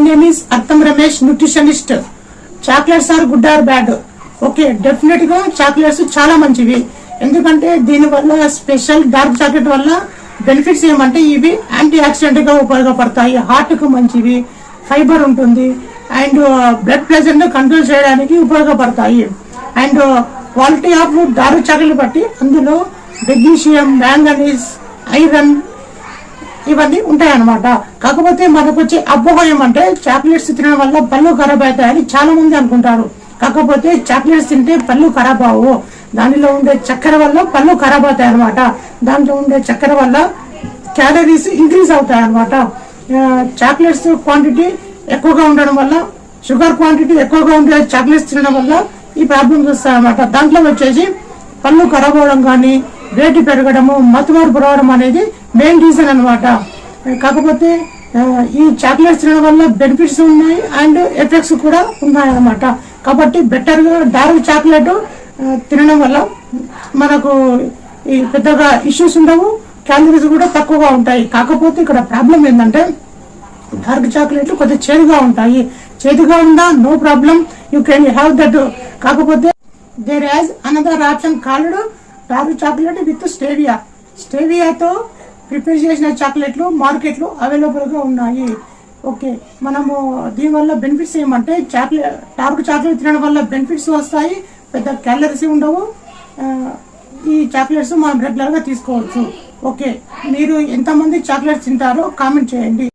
Name is అర్థం Ramesh, nutritionist. Chocolates are good or bad? Okay, definite గా chocolates చాలా మంచివి. ఎందుకంటే దీని వల్ల స్పెషల్ డార్క్ చాక్లెట్ వల్ల బెనిఫిట్స్ ఏమంటే ఇవి యాంటీ ఆక్సిడెంట్ గా ఉపయోగపడతాయి, హార్ట్ కు మంచివి, ఫైబర్ ఉంటుంది, అండ్ బ్లడ్ ప్రెషర్ ను కంట్రోల్ చేయడానికి ఉపయోగపడతాయి. And quality of dark chocolate బట్టి అందులో మెగ్నీషియం, మ్యాంగనీస్, ఐరన్ ఇవన్నీ ఉంటాయన్నమాట. కాకపోతే మనకు వచ్చే అపోహ ఏమంటే చాక్లెట్స్ తినడం వల్ల పళ్ళు ఖరాబ్ అవుతాయని చాలా మంది అనుకుంటారు. కాకపోతే చాక్లెట్స్ తింటే పళ్ళు ఖరాబ్ అవ్వవు. దానిలో ఉండే చక్కెర వల్ల పళ్ళు ఖరాబ్ అవుతాయి అనమాట. దాంట్లో ఉండే చక్కెర వల్ల క్యాలరీస్ ఇంక్రీజ్ అవుతాయి అనమాట. చాక్లెట్స్ క్వాంటిటీ ఎక్కువగా ఉండడం వల్ల, షుగర్ క్వాంటిటీ ఎక్కువగా ఉండే చాక్లెట్స్ తినడం వల్ల ఈ ప్రాబ్లమ్స్ వస్తాయి అనమాట. దాంట్లో వచ్చేసి పళ్ళు ఖరాబ్ అవడం కానీ, వేడి పెరగడము, మతుమార్పు రావడం అనేది మెయిన్ రీజన్ అనమాట. కాకపోతే ఈ చాక్లెట్స్ తినడం వల్ల బెనిఫిట్స్ ఉన్నాయి అండ్ ఎఫెక్ట్స్ కూడా ఉన్నాయి అనమాట. కాబట్టి బెటర్ గా డార్క్ చాక్లెట్ తినడం వల్ల మనకు ఈ పెద్దగా ఇష్యూస్ ఉండవు, క్యాలరీస్ కూడా తక్కువగా ఉంటాయి. కాకపోతే ఇక్కడ ప్రాబ్లం ఏంటంటే డార్క్ చాక్లెట్లు కొద్దిగా చేదుగా ఉంటాయి. చేదుగా ఉందా no problem, you can have that. కాకపోతే there has another option called dark chocolate with stevia. స్టేవియాతో ప్రిపేర్ చేసిన చాక్లెట్లు మార్కెట్లో అవైలబుల్గా ఉన్నాయి. ఓకే, మనము దీనివల్ల బెనిఫిట్స్ ఏమంటే డార్క్ చాక్లెట్ తినడం వల్ల బెనిఫిట్స్ వస్తాయి, పెద్ద క్యాలరీస్ ఉండవు. ఈ చాక్లెట్స్ మనం రెగ్యులర్గా తీసుకోవచ్చు. ఓకే, మీరు ఎంతమంది చాక్లెట్స్ తింటారో కామెంట్ చేయండి.